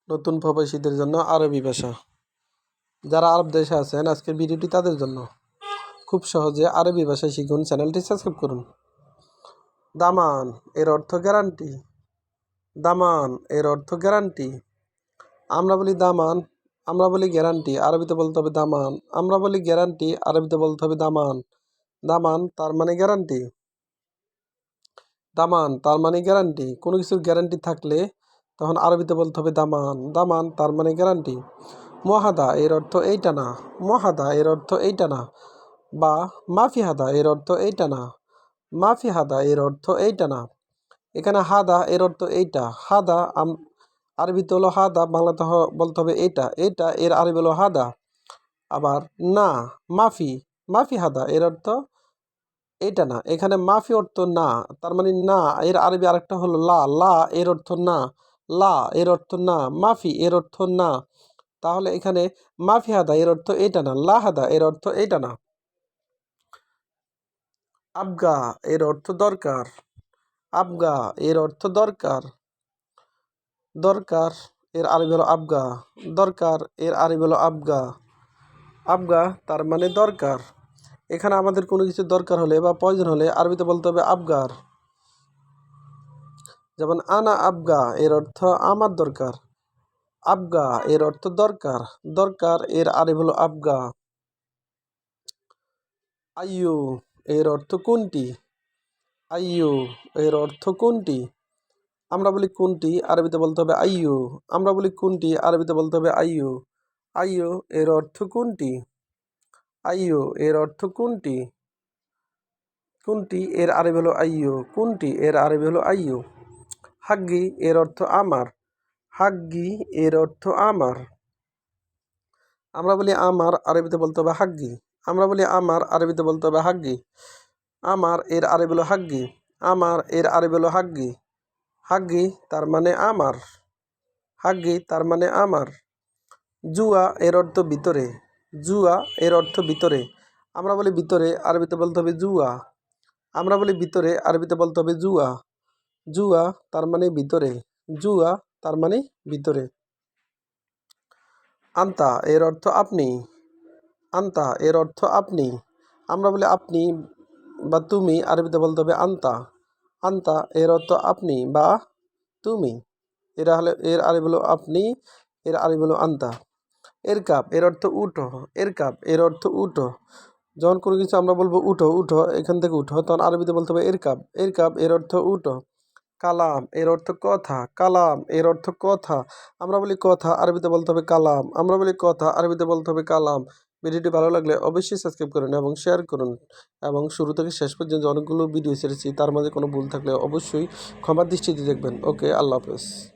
নতুন প্রবাসীদের জন্য আরবি ভাষা। যারা আরব দেশে আছেন, আজকের ভিডিওটি তাদের জন্য। খুব সহজে আরবি ভাষা শিখুন, চ্যানেলটি সাবস্ক্রাইব করুন। দামান এর অর্থ গ্যারান্টি। দামান এর অর্থ গ্যারান্টি। আমরা বলি দামান, আমরা বলি গ্যারান্টি, আরবিতে বলতে হবে দামান। আমরা বলি গ্যারান্টি, আরবিতে বলতে হবে দামান। দামান তার মানে গ্যারান্টি। দামান তার মানে গ্যারান্টি। কোনো কিছুর গ্যারান্টি থাকলে তখন আরবিতে বলতে হবে দামান। দামান তার মানে গ্যারান্টি। মুআহাদা এর অর্থ এইটা না। মুআহাদা এর অর্থ এইটা না। বা মাফি হাদা এর অর্থ এইটা না। মাফি হাদা এর অর্থ এইটা না। এখানে হাদা এর অর্থ এইটা। হাদা আরবিতে হলো হাদা, বাংলাতে বলতে হবে এটা। এটা এর আরবি হলো হাদা। আবার না, মাফি, মাফি হাদা এর অর্থ এইটা না। এখানে মাফি অর্থ না, তার মানে না এর আরবি আরেকটা হলো লা। লা এর অর্থ না। লা এর অর্থ না। মাফি এর অর্থ না। তাহলে এখানে মাফি হাদা এর অর্থ এটা না। লা হাদা এর অর্থ এটা না। আবগা এর অর্থ দরকার। আবগা এর অর্থ দরকার। দরকার এর আরবি হলো আবগা। দরকার এর আরবি হলো আবগা। আবগা তার মানে দরকার। এখানে আমাদের কোনো কিছু দরকার হলে বা প্রয়োজন হলে আরবিতে বলতে হবে আবগার। যেমন আনা আবগা এর অর্থ আমার দরকার। আবগা এর অর্থ দরকার। দরকার এর আরবি হলো আবগা। আইয়ু এর অর্থ কোনটি। আইয়ু এর অর্থ কোনটি। আমরা বলি কোনটি, আরবিতে বলতে হবে আইয়ু। আমরা বলি কোনটি, আরবিতে বলতে হবে আইয়ু। আইয়ু এর অর্থ কোনটি। আইয়ু এর অর্থ কোনটি। কোনটি এর আরবি হলো আইয়ু। কোনটি এর আরবি হলো আইয়ু। হাগ্গি এর অর্থ আমার। হাগ্গি এর অর্থ আমার। আমরা বলি আমার, আরবিতে বলতে হবে হাগ্গি। আমরা বলি আমার, আরবিতে বলতে হবে হাগ্গি। আমার এর আরবি হলো হাগ্গি। আমার এর আরবি হলো হাগ্গি। হাগ্গি তার মানে আমার। হাগ্গি তার মানে আমার। জুয়া এর অর্থ ভিতরে। জুয়া এর অর্থ ভিতরে। আমরা বলি ভিতরে, আরবিতে বলতে হবে জুয়া। আমরা বলি ভিতরে, আরবিতে বলতে হবে জুয়া। জুয়া তার মানে ভিতরে। জুয়া তার মানে ভিতরে। আন্তা এর অর্থ আপনি। আন্তা এর অর্থ আপনি। আমরা বলি আপনি বা তুমি, আরবিতে বলতে হবে আন্তা। আন্তা এর অর্থ আপনি বা তুমি। এর আরবি হলো আপনি, এর আরবি হলো আন্তা। এরকাব এর অর্থ উঠো। এরকাব এর অর্থ উঠো। যখন কোনো কিছু আমরা বলবো উঠো, উঠো, এখান থেকে উঠো, তখন আরবিতে বলতে হবে এরকাব। এরকাব এর অর্থ উঠো। কালাম এর অর্থ কথা। কালাম এর অর্থ কথা। আমরা বলি কথা, আরবিতে বলতে হবে কালাম। আমরা বলি কথা, আরবিতে বলতে হবে কালাম। ভিডিওটি ভালো লাগলে অবশ্যই সাবস্ক্রাইব করুন এবং শেয়ার করুন। এবং শুরু থেকে শেষ পর্যন্ত অনেকগুলো ভিডিও ছেড়েছি, তার মাঝে কোনো ভুল থাকলে অবশ্যই ক্ষমার দৃষ্টিতে দেখবেন। ওকে, আল্লাহ হাফেজ।